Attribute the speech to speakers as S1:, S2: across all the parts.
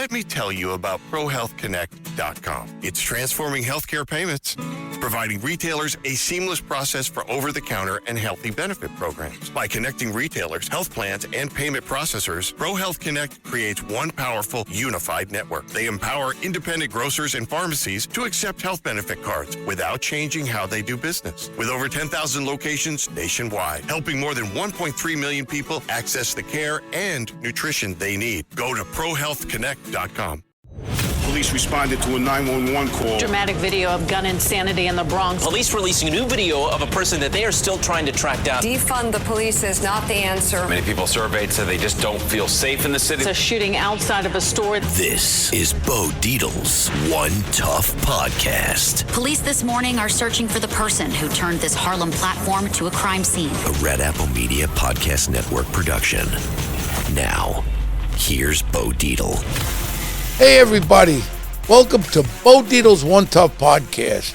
S1: Let me tell you about ProHealthConnect.com. It's transforming healthcare payments, providing retailers a seamless process for over-the-counter and healthy benefit programs. By connecting retailers, health plans, and payment processors, ProHealth Connect creates one powerful, unified network. They empower independent grocers and pharmacies to accept health benefit cards without changing how they do business. With over 10,000 locations nationwide, helping more than 1.3 million people access the care and nutrition they need. Go to ProHealthConnect.com.
S2: Police responded to a 911 call.
S3: Dramatic video of gun insanity in the Bronx.
S4: Police releasing a new video of a person that they are still trying to track down.
S5: Defund the police is not the answer.
S6: Many people surveyed said they just don't feel safe in the city.
S3: It's a shooting outside of a store.
S7: This is Bo Dietl's One Tough Podcast.
S8: Police this morning are searching for the person who turned this Harlem platform to a crime scene.
S7: A Red Apple Media Podcast Network production. Now, here's Bo Dietl.
S9: Hey everybody, welcome to Bo Dietl's One Tough Podcast.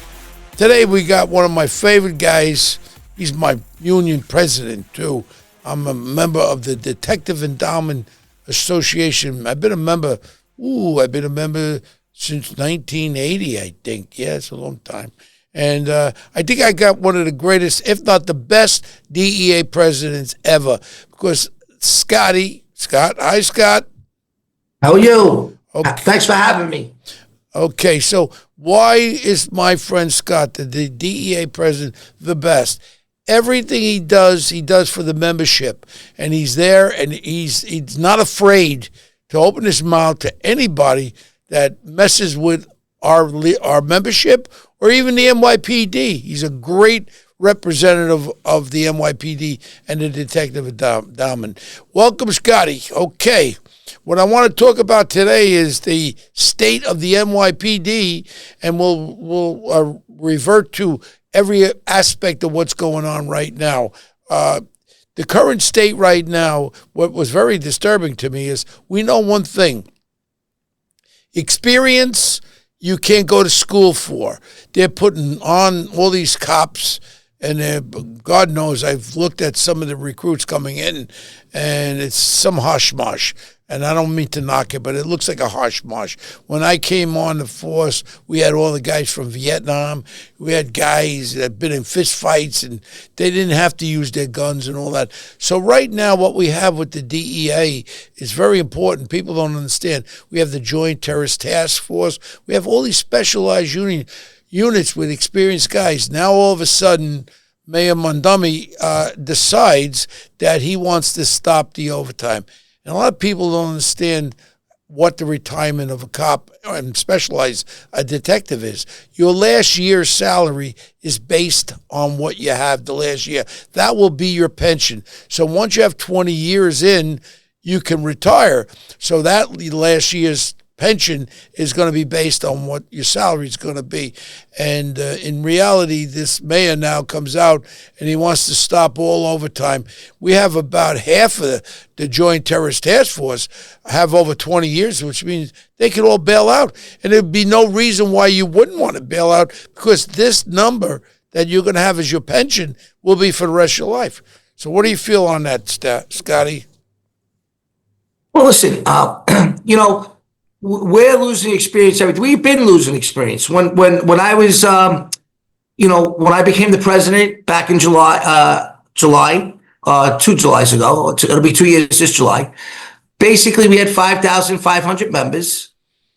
S9: Today we got one of my favorite guys. He's my union president too. I'm a member of the Detective Endowment Association. I've been a member since 1980, I think. Yeah, it's a long time. And I think I got one of the greatest, if not the best, DEA presidents ever. Because Scott, hi Scott.
S10: How are you?
S9: Okay.
S10: Thanks for having me.
S9: Okay, so why is my friend Scott, the DEA president, the best? Everything he does for the membership. And he's there, and he's not afraid to open his mouth to anybody that messes with our membership or even the NYPD. He's a great representative of the NYPD and the Detective Endowment. Welcome, Scotty. Okay. What I want to talk about today is the state of the NYPD, and we'll revert to every aspect of what's going on right now. The current state right now, what was very disturbing to me is we know one thing. Experience, you can't go to school for. They're putting on all these cops, and God knows I've looked at some of the recruits coming in, and it's some hush-mush. And I don't mean to knock it, but it looks like a hush-mush. When I came on the force, we had all the guys from Vietnam. We had guys that had been in fist fights, and they didn't have to use their guns and all that. So right now, what we have with the DEA is very important. People don't understand. We have the Joint Terrorist Task Force. We have all these specialized units with experienced guys. Now, all of a sudden, Mayor Mondumi decides that he wants to stop the overtime. And a lot of people don't understand what the retirement of a cop and specialized a detective is. Your last year's salary is based on what you have the last year. That will be your pension. So once you have 20 years in, you can retire. So that last year's pension is going to be based on what your salary is going to be. And in reality, this mayor now comes out and he wants to stop all overtime. We have about half of the Joint Terrorist Task Force have over 20 years, which means they could all bail out. And there'd be no reason why you wouldn't want to bail out, because this number that you're going to have as your pension will be for the rest of your life. So what do you feel on that, Scotty?
S10: Well, listen, we're losing experience. We've been losing experience. When I was, when I became the president back in July, 2 Julys ago, it'll be 2 years this July. Basically, we had 5,500 members.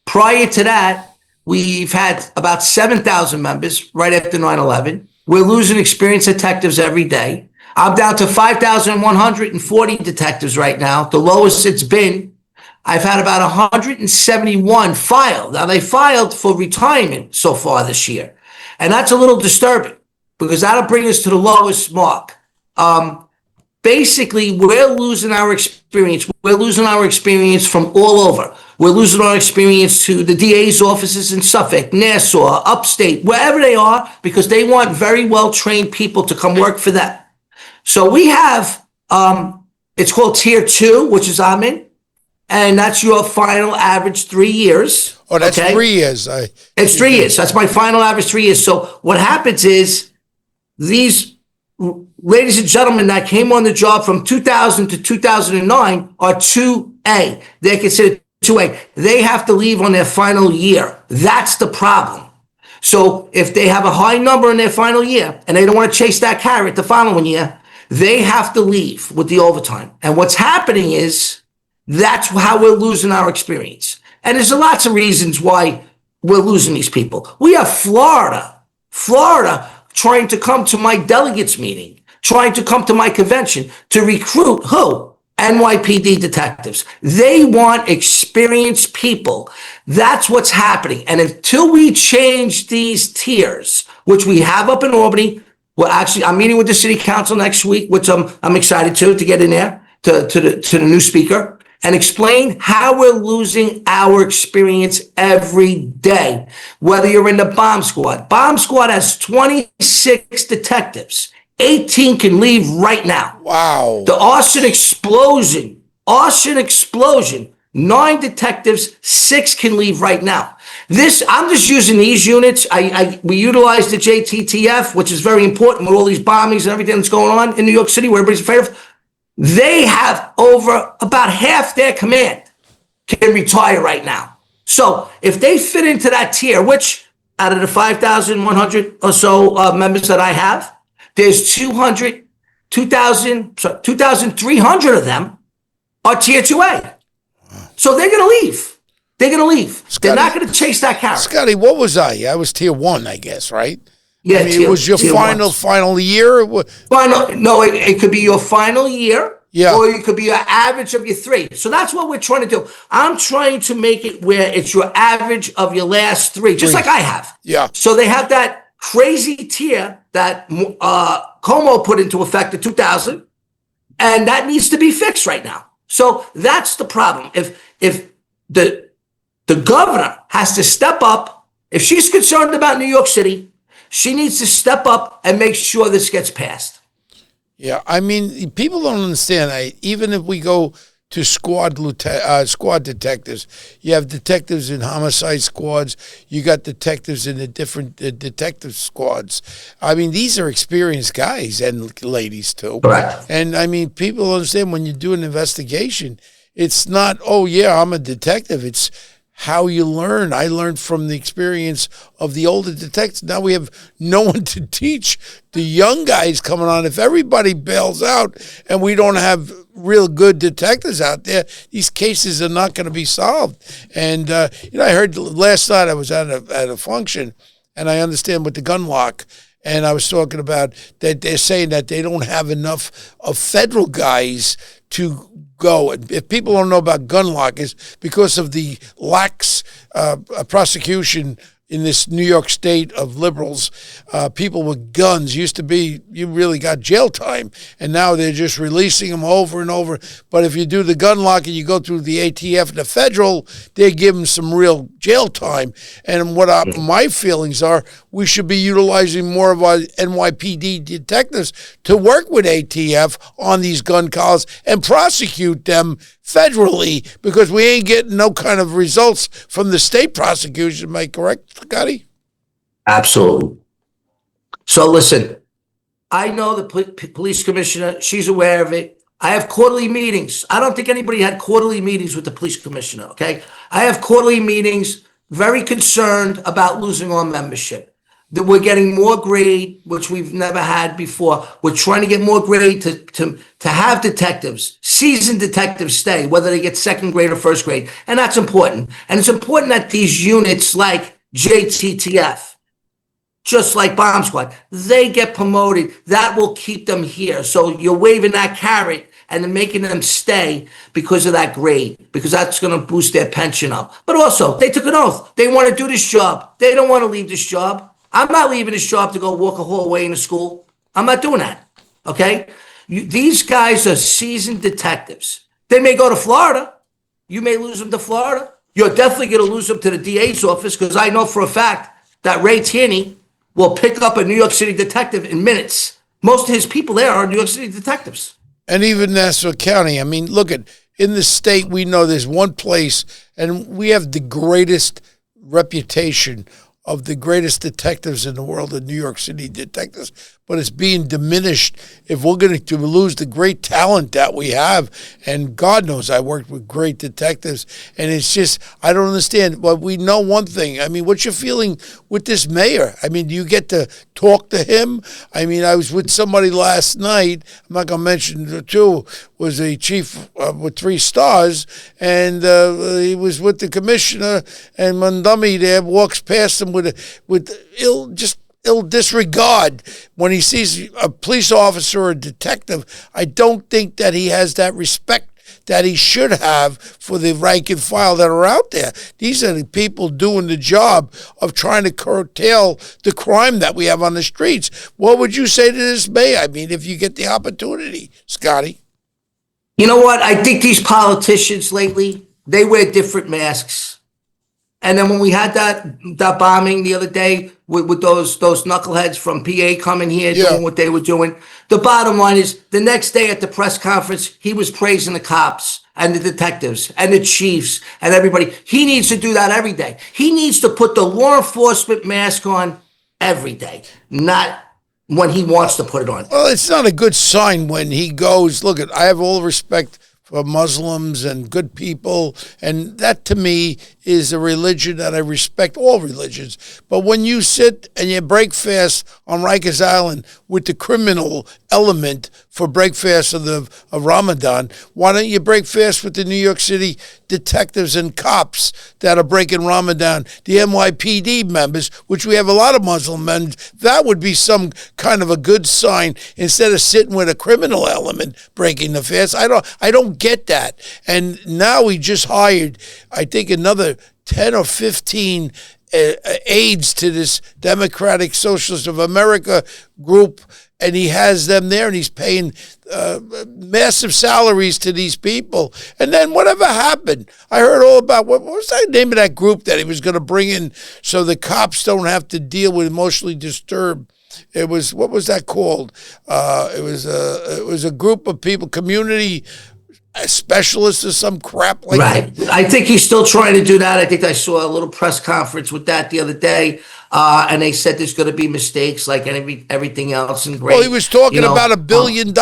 S10: Prior to that, we've had about 7,000 members right after 9/11. We're losing experienced detectives every day. I'm down to 5,140 detectives right now, the lowest it's been. I've had about 171 filed. Now, they filed for retirement so far this year. And that's a little disturbing because that'll bring us to the lowest mark. Basically, we're losing our experience. We're losing our experience from all over. We're losing our experience to the DA's offices in Suffolk, Nassau, upstate, wherever they are, because they want very well-trained people to come work for them. So we have, it's called Tier 2, which is I'm in. And that's your final average 3 years.
S9: Oh, that's
S10: okay?
S9: 3 years.
S10: It's 3 years. That's my final average 3 years. So what happens is these ladies and gentlemen that came on the job from 2000 to 2009 are 2A. They're considered 2A. They have to leave on their final year. That's the problem. So if they have a high number in their final year and they don't want to chase that carrot the following year, they have to leave with the overtime. And what's happening is that's how we're losing our experience. And there's lots of reasons why we're losing these people. We have Florida trying to come to my delegates meeting, trying to come to my convention to recruit who? NYPD detectives. They want experienced people. That's what's happening. And until we change these tiers, which we have up in Albany, I'm meeting with the city council next week, which I'm excited to get in there to the new speaker and explain how we're losing our experience every day. Whether you're in the bomb squad has 26 detectives. 18 can leave right now.
S9: Wow.
S10: The arson explosion, 9 detectives, 6 can leave right now. I'm just using these units. We utilize the JTTF, which is very important with all these bombings and everything that's going on in New York City, where everybody's afraid of. They have over about half their command can retire right now. So if they fit into that tier, which out of the 5,100 or so members that I have, there's 2,300 of them are tier 2A. So they're going to leave. Scotty, they're not going to chase that carrot.
S9: Scotty, what was I? I was tier 1, I guess, right?
S10: Yeah,
S9: it was your final year?
S10: No, it could be your final year.
S9: Yeah.
S10: Or it could be your average of your 3. So that's what we're trying to do. I'm trying to make it where it's your average of your last 3, just like I have.
S9: Yeah.
S10: So they have that crazy tier that Como put into effect in 2000, and that needs to be fixed right now. So that's the problem. If the governor has to step up, if she's concerned about New York City, she needs to step up and make sure this gets passed.
S9: Yeah, I mean, people don't understand. Even if we go to squad detectives, you have detectives in homicide squads. You got detectives in the different detective squads. I mean, these are experienced guys and ladies too.
S10: Correct.
S9: And I mean, people understand when you do an investigation, it's not, oh yeah, I'm a detective. It's how you learn. I learned from the experience of the older detectives. Now we have no one to teach the young guys coming on. If everybody bails out and we don't have real good detectives out there, these cases are not going to be solved. And, I heard last night I was at a function, and I understand with the gun lock, and I was talking about that they're saying that they don't have enough of federal guys to go. If people don't know about gun lock, it's because of the lax prosecution in this New York state of liberals. People with guns used to be, you really got jail time, and now they're just releasing them over and over. But if you do the gun lock and you go through the ATF and the federal, they give them some real jail time. And my feelings are, we should be utilizing more of our NYPD detectives to work with ATF on these gun calls and prosecute them federally, because we ain't getting no kind of results from the state prosecution. Am I correct, Scotty?
S10: Absolutely. So listen, I know the police commissioner. She's aware of it. I have quarterly meetings. I don't think anybody had quarterly meetings with the police commissioner, okay? I have quarterly meetings, very concerned about losing our membership. That we're getting more grade, which we've never had before. We're trying to get more grade to have detectives, seasoned detectives stay, whether they get second grade or first grade. And that's important. And it's important that these units like JTTF, just like Bomb Squad, they get promoted. That will keep them here. So you're waving that carrot and then making them stay because of that grade, because that's going to boost their pension up. But also, they took an oath. They want to do this job. They don't want to leave this job. I'm not leaving this job to go walk a hallway in a school. I'm not doing that, okay? These guys are seasoned detectives. They may go to Florida. You may lose them to Florida. You're definitely going to lose them to the DA's office, because I know for a fact that Ray Tierney will pick up a New York City detective in minutes. Most of his people there are New York City detectives.
S9: And even Nassau County. I mean, look in the state, we know there's one place, and we have the greatest reputation of the greatest detectives in the world, the New York City detectives. but it's being diminished if we're going to lose the great talent that we have. And God knows I worked with great detectives, and it's just, I don't understand. But we know one thing. I mean, what's your feeling with this mayor? I mean, do you get to talk to him? I mean, I was with somebody last night, I'm not going to mention the two, was a chief with 3 stars, and he was with the commissioner, and Mondummy there walks past him with ill disregard when he sees a police officer or a detective. I don't think that he has that respect that he should have for the rank and file that are out there. These are the people doing the job of trying to curtail the crime that we have on the streets. What would you say to this mayor? I mean, if you get the opportunity, Scotty.
S10: You know what? I think these politicians lately, they wear different masks. And then when we had that bombing the other day with those knuckleheads from PA coming here doing what they were doing, the bottom line is the next day at the press conference, he was praising the cops and the detectives and the chiefs and everybody. He needs to do that every day. He needs to put the law enforcement mask on every day, not when he wants to put it on.
S9: Well, it's not a good sign when he goes, look, I have all respect for Muslims and good people, and that to me is a religion that I respect, all religions. But when you sit and you break fast on Rikers Island with the criminal element for break fast of Ramadan, why don't you break fast with the New York City detectives and cops that are breaking Ramadan, the NYPD members, which we have a lot of Muslim men? That would be some kind of a good sign instead of sitting with a criminal element breaking the fast. I don't get that. And now we just hired, I think, another 10 or 15 aides to this Democratic Socialist of America group, and he has them there, and he's paying massive salaries to these people. And then whatever happened, I heard all about, what was the name of that group that he was going to bring in so the cops don't have to deal with emotionally disturbed. It was, what was that called? It was a group of people, community specialists or some crap like that.
S10: I think he's still trying to do that. I think I saw a little press conference with that the other day, and they said there's going to be mistakes like everything else. And great.
S9: Well, he was talking about $1 billion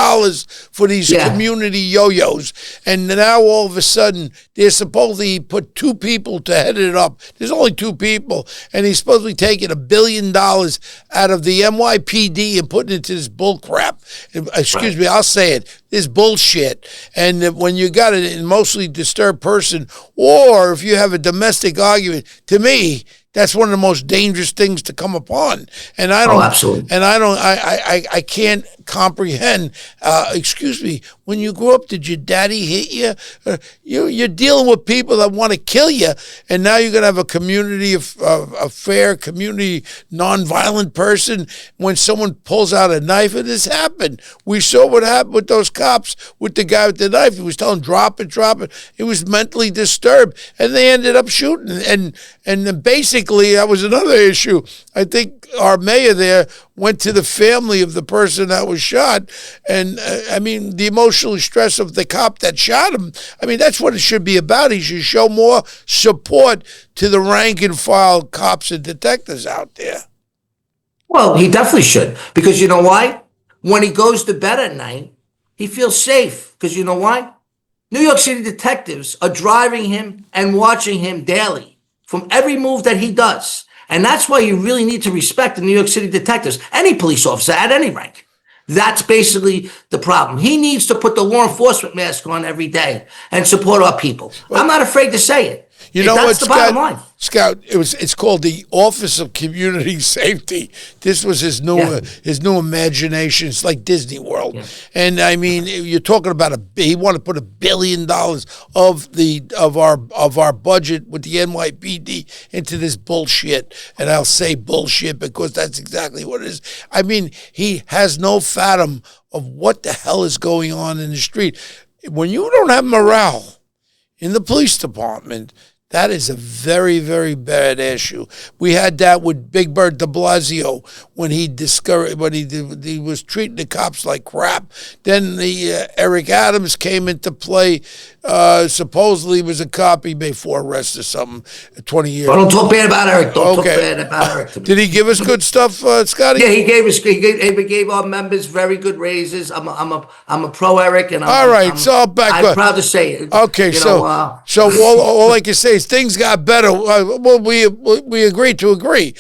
S9: for these community yo-yos, and now all of a sudden they're supposedly put 2 people to head it up. There's only 2 people, and he's supposedly taking $1 billion out of the NYPD and putting it into this bull crap. Excuse me, I'll say it. This bullshit. And when you got an emotionally disturbed person, or if you have a domestic argument, to me, that's one of the most dangerous things to come upon. And I don't,
S10: absolutely.
S9: And I can't comprehend. Excuse me, when you grew up, did your daddy hit you? You're dealing with people that want to kill you, and now you're going to have a community, a fair community, nonviolent person. When someone pulls out a knife, and this happened. We saw what happened with those cops, with the guy with the knife. He was telling, drop it, drop it. He was mentally disturbed, and they ended up shooting. And basically, that was another issue. I think our mayor there went to the family of the person that was shot, and I mean, the emotional stress of the cop that shot him. I mean, that's what it should be about. He should show more support to the rank and file cops and detectives out there.
S10: Well, he definitely should, because you know why? When he goes to bed at night, he feels safe, because you know why? New York City detectives are driving him and watching him daily from every move that he does. And that's why you really need to respect the New York City detectives, any police officer at any rank. That's basically the problem. He needs to put the law enforcement mask on every day and support our people. Well, I'm not afraid to say it.
S9: You know
S10: that's the bottom line.
S9: Scott, it's called the Office of Community Safety. This was his new imagination. It's like Disney World. Yeah. And I mean, you're talking about he wanted to put $1 billion of our budget with the NYPD into this bullshit. And I'll say bullshit because that's exactly what it is. I mean, he has no fathom of what the hell is going on in the street. When you don't have morale in the police department, That is a very, very bad issue. We had that with Big Bird de Blasio when he was treating the cops like crap. Then the Eric Adams came into play. Supposedly was a cop. He may for arrest or something. 20 years.
S10: Oh, don't talk bad about Eric. Don't talk bad about Eric.
S9: Did he give us good stuff, Scotty?
S10: Yeah, he gave our members very good raises. I'm a pro Eric, and I'm proud to say it.
S9: Okay, so all I can say is things got better. Well, we agreed to agree.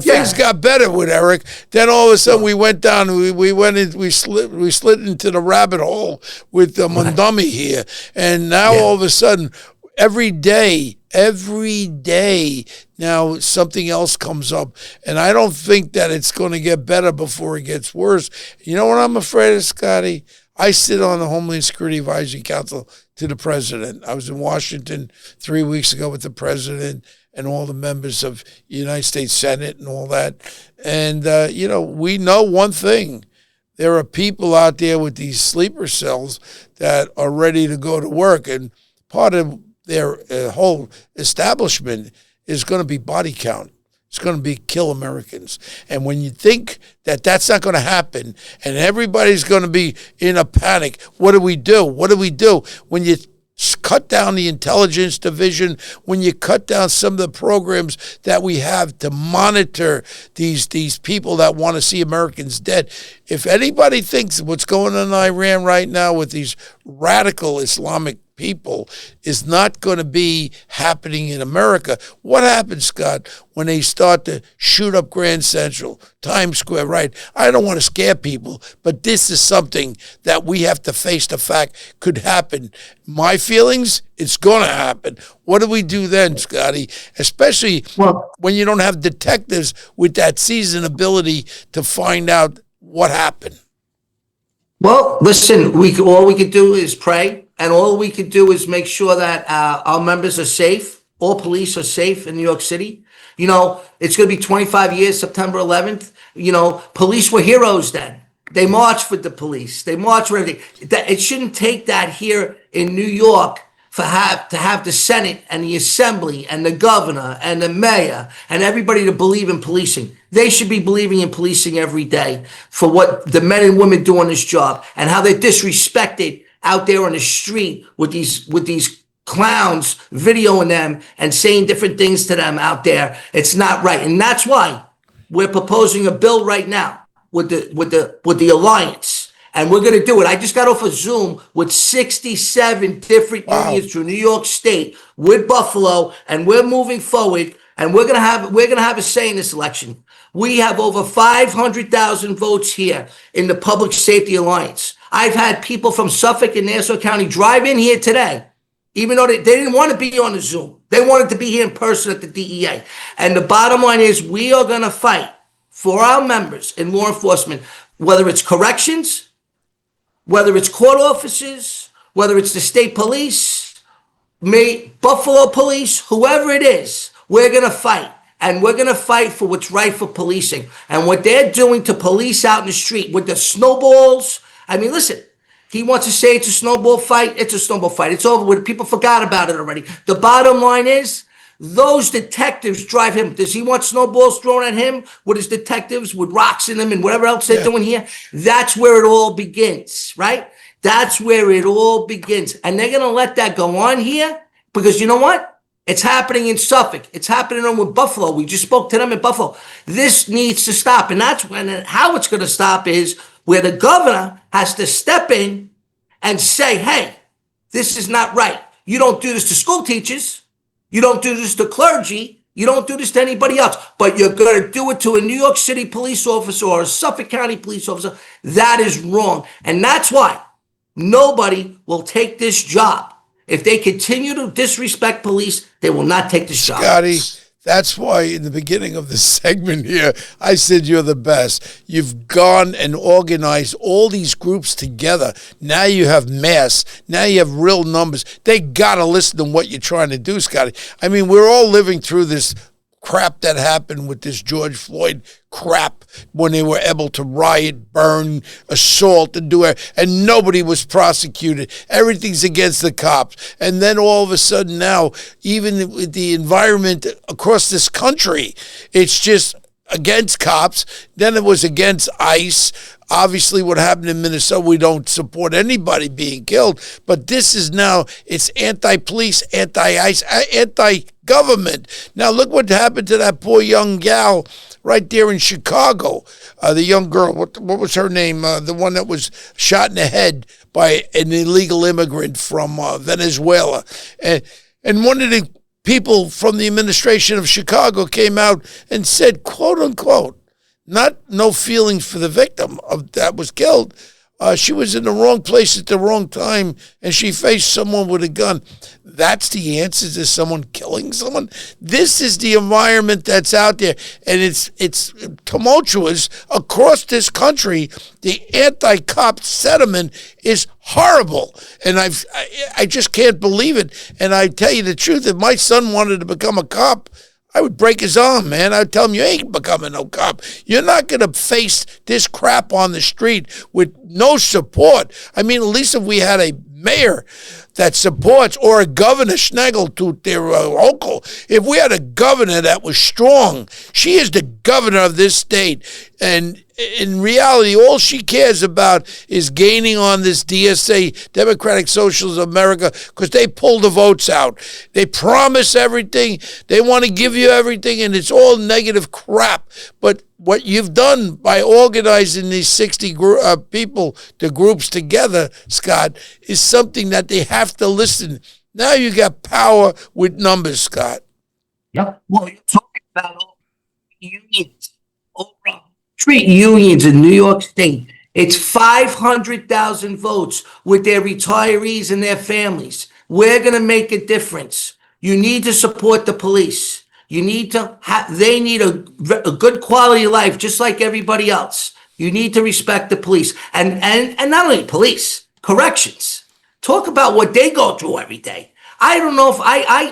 S9: Things got better with Eric. Then all of a sudden we went down. We slid into the rabbit hole with Mondumi here, and now all of a sudden every day now something else comes up, and I don't think that it's going to get better before it gets worse. You know what I'm afraid of, Scotty? I sit on the Homeland Security Advisory Council to the president. I was in Washington 3 weeks ago with the president and all the members of the United States Senate and all that. And, we know one thing. There are people out there with these sleeper cells that are ready to go to work, and part of their whole establishment is going to be body count. It's going to be kill Americans. And when you think that that's not going to happen and everybody's going to be in a panic, what do we do? What do we do? When you cut down the intelligence division, when you cut down some of the programs that we have to monitor these people that want to see Americans dead. If anybody thinks what's going on in Iran right now with these radical Islamic people is not going to be happening in America. What happens, Scott, when they start to shoot up Grand Central, Times Square, right? I don't want to scare people, but this is something that we have to face the fact could happen. My feelings, it's going to happen. What do we do then, Scotty? Especially when you don't have detectives with that seasoned ability to find out what happened.
S10: Well, listen, all we could do is pray. And all we could do is make sure that our members are safe. All police are safe in New York City. It's going to be 25 years, September 11th. Police were heroes then. They marched with the police. They marched with everything. It shouldn't take that here in New York to have the Senate and the Assembly and the governor and the mayor and everybody to believe in policing. They should be believing in policing every day for what the men and women do on this job and how they're disrespected out there on the street with these clowns videoing them and saying different things to them out there. It's not right. And that's why we're proposing a bill right now with the Alliance. And we're going to do it. I just got off a Zoom with 67 different unions through New York State with Buffalo, and we're moving forward, and we're going to have a say in this election. We have over 500,000 votes here in the Public Safety Alliance. I've had people from Suffolk and Nassau County drive in here today, even though they didn't want to be on the Zoom. They wanted to be here in person at the DEA. And the bottom line is we are going to fight for our members in law enforcement, whether it's corrections, whether it's court officers, whether it's the state police, Buffalo police, whoever it is, we're going to fight. And we're going to fight for what's right for policing. And what they're doing to police out in the street with the snowballs. I mean, listen, he wants to say it's a snowball fight. It's a snowball fight. It's over with. People forgot about it already. The bottom line is those detectives drive him. Does he want snowballs thrown at him with his detectives with rocks in them and whatever else they're doing here? That's where it all begins, right? That's where it all begins. And they're going to let that go on here because you know what? It's happening in Suffolk. It's happening with Buffalo. We just spoke to them in Buffalo. This needs to stop. And that's how it's going to stop is where the governor has to step in and say, hey, this is not right. You don't do this to school teachers. You don't do this to clergy. You don't do this to anybody else. But you're going to do it to a New York City police officer or a Suffolk County police officer. That is wrong. And that's why nobody will take this job. If they continue to disrespect police, they will not take this job.
S9: Scotty, that's why in the beginning of the segment here, I said you're the best. You've gone and organized all these groups together. Now you have mass. Now you have real numbers. They got to listen to what you're trying to do, Scotty. I mean, we're all living through this crap that happened with this George Floyd crap when they were able to riot, burn, assault, and do it, and nobody was prosecuted. Everything's against the cops. And then all of a sudden now, even with the environment across this country, it's just against cops. Then it was against ICE. Obviously, what happened in Minnesota, we don't support anybody being killed. But this is now, it's anti-police, anti-ICE, anti-government. Now, look what happened to that poor young gal right there in Chicago. The young girl, what was her name? The one that was shot in the head by an illegal immigrant from Venezuela. And one of the people from the administration of Chicago came out and said, quote unquote, no feelings for the victim of that was killed. She was in the wrong place at the wrong time, and she faced someone with a gun. That's the answer to someone killing someone. This is the environment that's out there, and it's tumultuous across this country. The anti-cop sentiment is horrible, and I just can't believe it. And I tell you the truth, if my son wanted to become a cop, I would break his arm, man. I'd tell him, you ain't becoming no cop. You're not going to face this crap on the street with no support. I mean, at least if we had a mayor that supports, or a governor, Snaggletooth, their uncle, if we had a governor that was strong, she is the governor of this state. And in reality, all she cares about is gaining on this DSA, Democratic Socialists of America, because they pull the votes out. They promise everything. They want to give you everything, and it's all negative crap. But what you've done by organizing these 60 people, the groups together, Scott, is something that they have to listen. Now you got power with numbers, Scott.
S10: Yeah. Well, you're talking about all unions, street unions in New York State. It's 500,000 votes with their retirees and their families. We're going to make a difference. You need to support the police. You need to they need a good quality of life, just like everybody else. You need to respect the police, and not only police, corrections. Talk about what they go through every day. I don't know if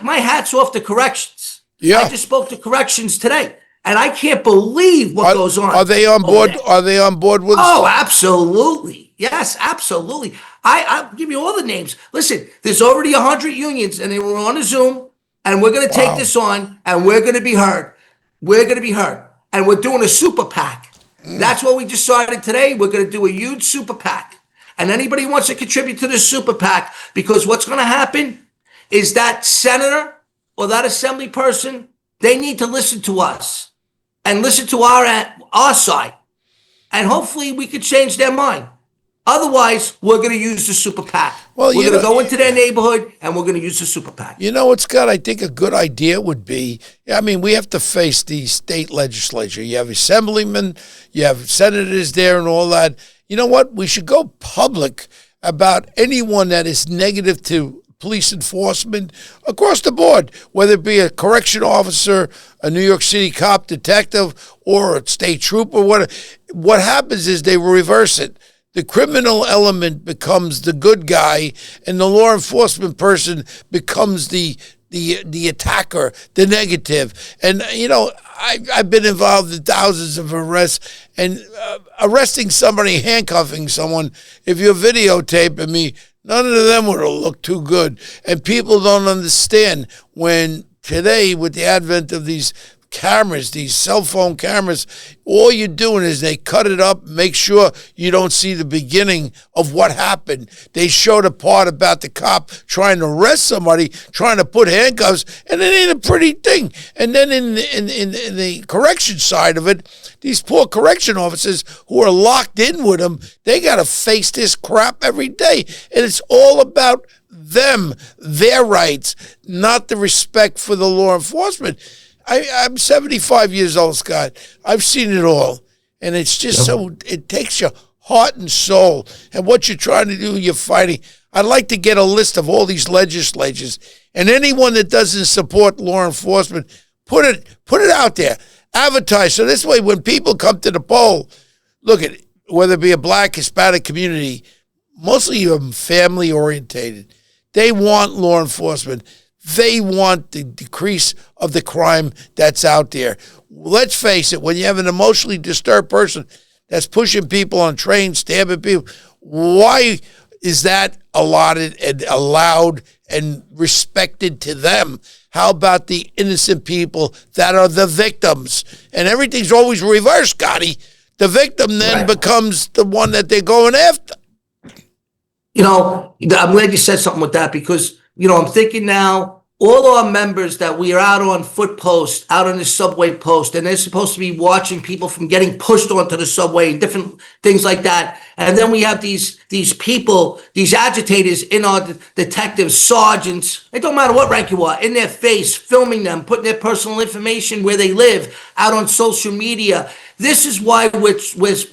S10: my hat's off to corrections.
S9: Yeah.
S10: I just spoke to corrections today, and I can't believe what goes on.
S9: Are they on board? Are they on board with?
S10: Oh, absolutely. Yes, absolutely. I'll give you all the names. Listen, there's already 100 unions, and they were on a Zoom. And we're going to take this on, and we're going to be heard. We're going to be heard. And we're doing a super PAC. That's what we decided today. We're going to do a huge super PAC. And anybody who wants to contribute to this super PAC, because what's going to happen is that senator or that assembly person, they need to listen to us and listen to our side. And hopefully we could change their mind. Otherwise, we're going to use the super PAC. Well, we're going to go into their neighborhood, and we're going to use the super PAC.
S9: You know what, Scott? I think a good idea would be, I mean, we have to face the state legislature. You have assemblymen, you have senators there and all that. You know what? We should go public about anyone that is negative to police enforcement across the board, whether it be a correction officer, a New York City cop, detective, or a state trooper. What happens is they reverse it. The criminal element becomes the good guy, and the law enforcement person becomes the attacker, the negative. And, you know, I've been involved in thousands of arrests, and arresting somebody, handcuffing someone, if you're videotaping me, none of them would have looked too good. And people don't understand when today, with the advent of these cameras, these cell phone cameras, all you're doing is they cut it up, make sure you don't see the beginning of what happened. They showed a part about the cop trying to arrest somebody, trying to put handcuffs, and it ain't a pretty thing. And then in the correction side of it, these poor correction officers who are locked in with them, they got to face this crap every day. And it's all about them, their rights, not the respect for the law enforcement. I'm 75 years old, Scott. I've seen it all. And it's just so, it takes your heart and soul. And what you're trying to do, you're fighting. I'd like to get a list of all these legislatures. And anyone that doesn't support law enforcement, put it out there. Advertise. So this way, when people come to the poll, look at it, whether it be a black, Hispanic community, mostly of them family orientated. They want law enforcement. They want the decrease of the crime that's out there. Let's face it, when you have an emotionally disturbed person that's pushing people on trains, stabbing people, why is that allotted and allowed and respected to them? How about the innocent people that are the victims? And everything's always reversed, Scotty. The victim then becomes the one that they're going after.
S10: You know, I'm glad you said something with that because, you know, I'm thinking now, all our members that we are out on foot posts, out on the subway post, and they're supposed to be watching people from getting pushed onto the subway and different things like that. And then we have these people, these agitators in our detectives, sergeants, it don't matter what rank you are, in their face, filming them, putting their personal information where they live out on social media. This is why we're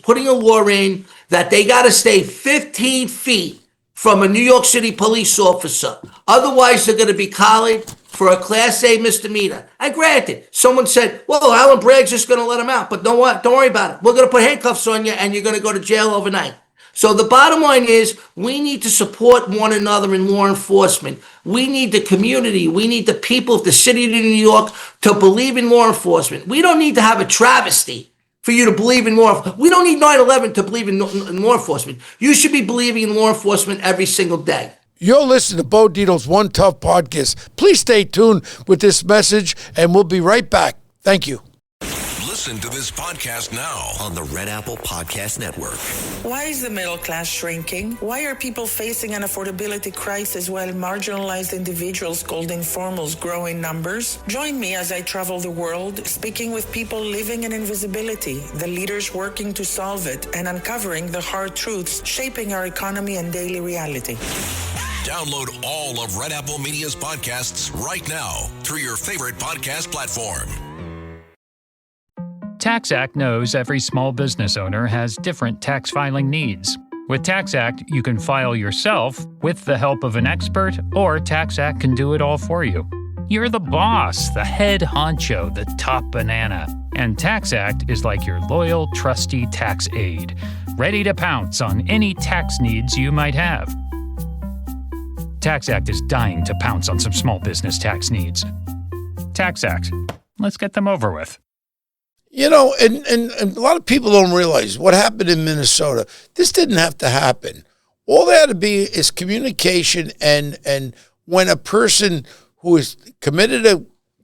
S10: putting a law in that they got to stay 15 feet from a New York City police officer. Otherwise, they're going to be collared for a Class A misdemeanor. And granted, someone said, well, Alan Bragg's just going to let him out. But don't worry about it. We're going to put handcuffs on you and you're going to go to jail overnight. So the bottom line is we need to support one another in law enforcement. We need the community. We need the people of the city of New York to believe in law enforcement. We don't need to have a travesty for you to believe in law. We don't need 9/11 to believe in law enforcement. You should be believing in law enforcement every single day.
S9: You're listening to Bo Dietl's One Tough podcast. Please stay tuned with this message, and we'll be right back. Thank you.
S7: Listen to this podcast now on the Red Apple Podcast Network.
S11: Why is the middle class shrinking? Why are people facing an affordability crisis while marginalized individuals called informals grow in numbers? Join me as I travel the world, speaking with people living in invisibility, the leaders working to solve it, and uncovering the hard truths shaping our economy and daily reality.
S7: Download all of Red Apple Media's podcasts right now through your favorite podcast platform.
S12: TaxAct knows every small business owner has different tax filing needs. With TaxAct, you can file yourself with the help of an expert, or TaxAct can do it all for you. You're the boss, the head honcho, the top banana. And TaxAct is like your loyal, trusty tax aide, ready to pounce on any tax needs you might have. TaxAct is dying to pounce on some small business tax needs. TaxAct. Let's get them over with.
S9: You know, and a lot of people don't realize what happened in Minnesota. This didn't have to happen. All there had to be is communication, and when a person who is committed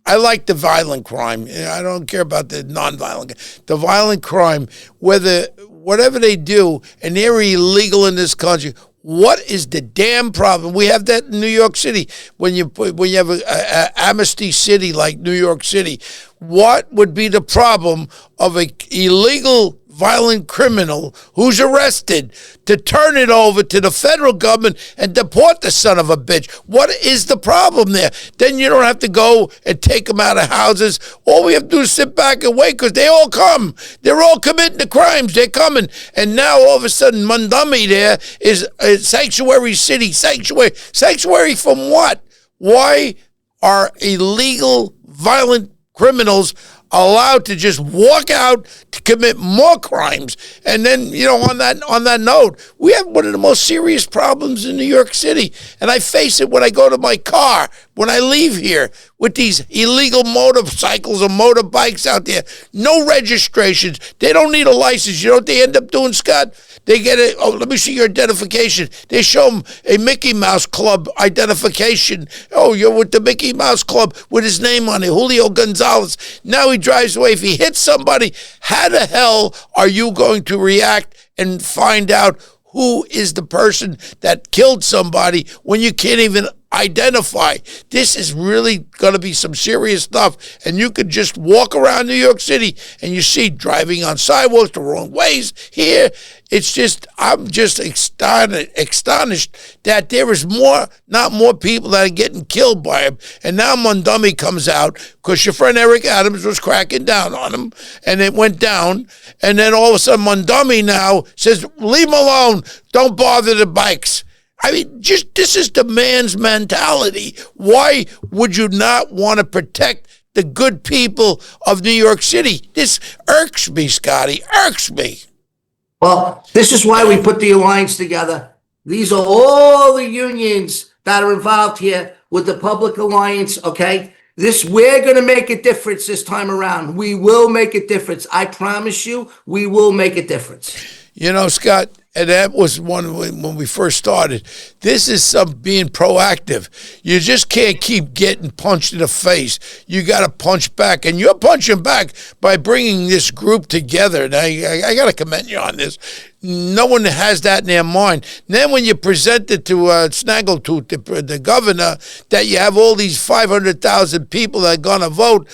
S9: I like the violent crime. I don't care about the nonviolent. The violent crime, whatever they do, and they're illegal in this country. What is the damn problem? We have that in New York City. When you have a amnesty city like New York City, what would be the problem of an illegal violent criminal who's arrested to turn it over to the federal government and deport the son of a bitch? What is the problem there? Then you don't have to go and take them out of houses. All we have to do is sit back and wait, because they all come. They're all committing the crimes. They're coming. And now all of a sudden Montgomery there is a sanctuary city. Sanctuary from what? Why are illegal violent criminals allowed to just walk out to commit more crimes? And then, you know, on that note, we have one of the most serious problems in New York City. And I face it when I go to my car, when I leave here, with these illegal motorcycles or motorbikes out there. No registrations. They don't need a license. You know what they end up doing, Scott? They get it. Oh, let me see your identification. They show them a Mickey Mouse Club identification. Oh, you're with the Mickey Mouse Club with his name on it, Julio Gonzalez. Now he drives away. If he hits somebody, how the hell are you going to react and find out who is the person that killed somebody when you can't even identify? This is really going to be some serious stuff. And you could just walk around New York City and you see driving on sidewalks the wrong ways here. It's just, I'm just astonished that there is not more people that are getting killed by him. And now Montgomery comes out because your friend Eric Adams was cracking down on him, and it went down. And then all of a sudden Montgomery now says, leave him alone. Don't bother the bikes. I mean, just this is the man's mentality. Why would you not want to protect the good people of New York City? This irks me, Scotty, irks me.
S10: Well, this is why we put the alliance together. These are all the unions that are involved here. with the Public Alliance, okay? We're going to make a difference this time around. We will make a difference. I promise you, we will make a difference.
S9: You know, Scott, and that was one when we first started. This is some being proactive. You just can't keep getting punched in the face. You got to punch back, and you're punching back by bringing this group together. Now, I got to commend you on this. No one has that in their mind. And then when you present it to Snaggletooth, the governor, that you have all these 500,000 people that are going to vote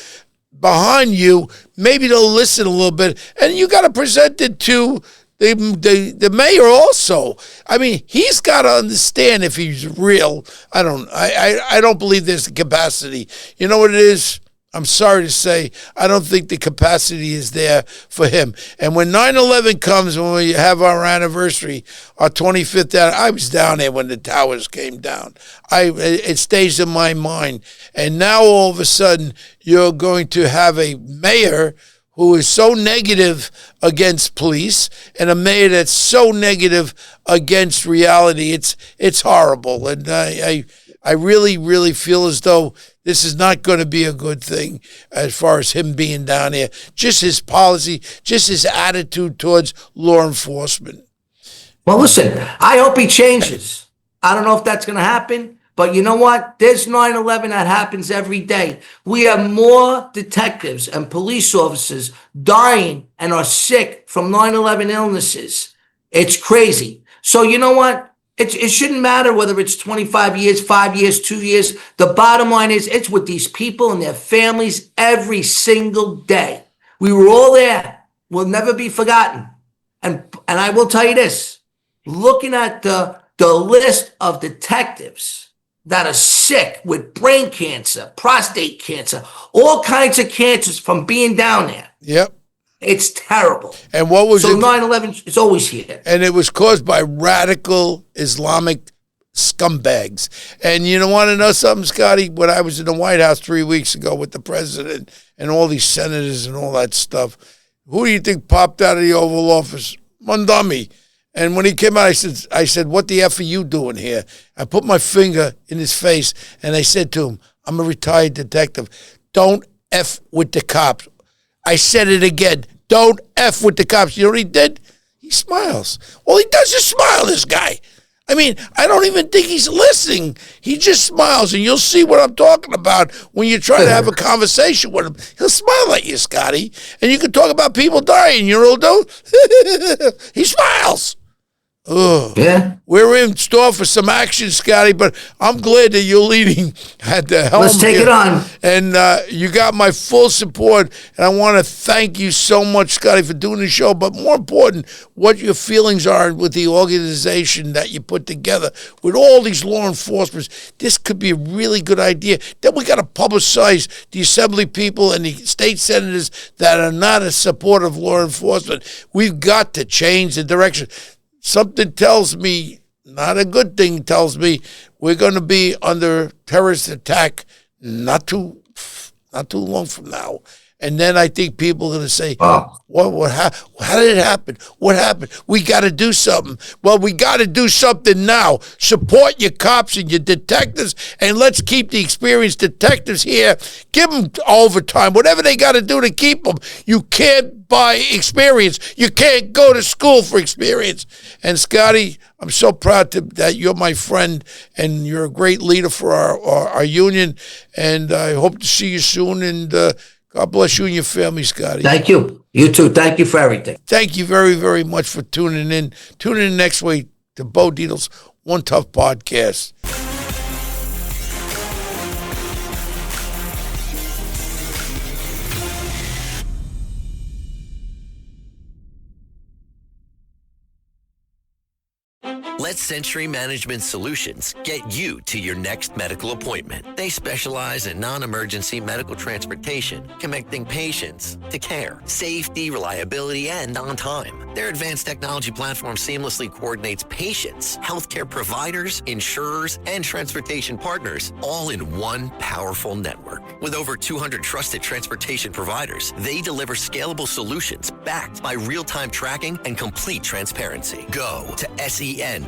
S9: behind you, maybe they'll listen a little bit. And you got to present it to the mayor also. I mean, he's got to understand if he's real. I don't believe there's the capacity. You know what it is? I'm sorry to say, I don't think the capacity is there for him. And when 9/11 comes, when we have our anniversary, our 25th, I was down there when the towers came down. It stays in my mind. And now all of a sudden, you're going to have a mayor who is so negative against police and a mayor that's so negative against reality. It's horrible. And I really, really feel as though this is not going to be a good thing as far as him being down here. Just his policy, just his attitude towards law enforcement.
S10: Well, listen, I hope he changes. I don't know if that's going to happen. But you know what? There's 9/11 that happens every day. We have more detectives and police officers dying and are sick from 9/11 illnesses. It's crazy. So you know what? It shouldn't matter whether it's 25 years, 5 years, 2 years. The bottom line is it's with these people and their families every single day. We were all there. We'll never be forgotten. And I will tell you this, looking at the list of detectives that are sick with brain cancer, prostate cancer, all kinds of cancers from being down there.
S9: Yep.
S10: It's terrible.
S9: And what was
S10: so 9/11 is always here.
S9: And it was caused by radical Islamic scumbags. And you want to know something, Scotty? When I was in the White House 3 weeks ago with the president and all these senators and all that stuff, who do you think popped out of the Oval Office? Mondami. And when he came out, I said, what the F are you doing here? I put my finger in his face, and I said to him, I'm a retired detective. Don't F with the cops. I said it again. Don't F with the cops. You know what he did? He smiles. All he does is smile, this guy. I mean, I don't even think he's listening. He just smiles, and you'll see what I'm talking about when you try to have a conversation with him. He'll smile at you, Scotty. And you can talk about people dying. You know what he'll do? He smiles. Ugh. Yeah. We're in store for some action, Scotty, but I'm glad that you're leading at the helm.
S10: Let's take it on.
S9: And you got my full support, and I want to thank you so much, Scotty, for doing the show, but more important, what your feelings are with the organization that you put together with all these law enforcement. This could be a really good idea. Then we got to publicize the assembly people and the state senators that are not in support of law enforcement. We've got to change the direction. Something tells me, not a good thing tells me, we're going to be under terrorist attack not too long from now. And then I think people are going to say, how did it happen? What happened? We got to do something. Well, we got to do something now. Support your cops and your detectives, and let's keep the experienced detectives here. Give them overtime, whatever they got to do to keep them. You can't buy experience. You can't go to school for experience. And Scotty, I'm so proud that you're my friend, and you're a great leader for our union, and I hope to see you soon, and God bless you and your family, Scotty.
S10: Thank you. You too. Thank you for everything.
S9: Thank you very, very much for tuning in. Tune in next week to Bo Dietl's One Tough Podcast.
S13: Let Century Management Solutions get you to your next medical appointment. They specialize in non-emergency medical transportation, connecting patients to care, safety, reliability, and on time. Their advanced technology platform seamlessly coordinates patients, healthcare providers, insurers, and transportation partners all in one powerful network. With over 200 trusted transportation providers, they deliver scalable solutions backed by real-time tracking and complete transparency. Go to SENTRYMS.com.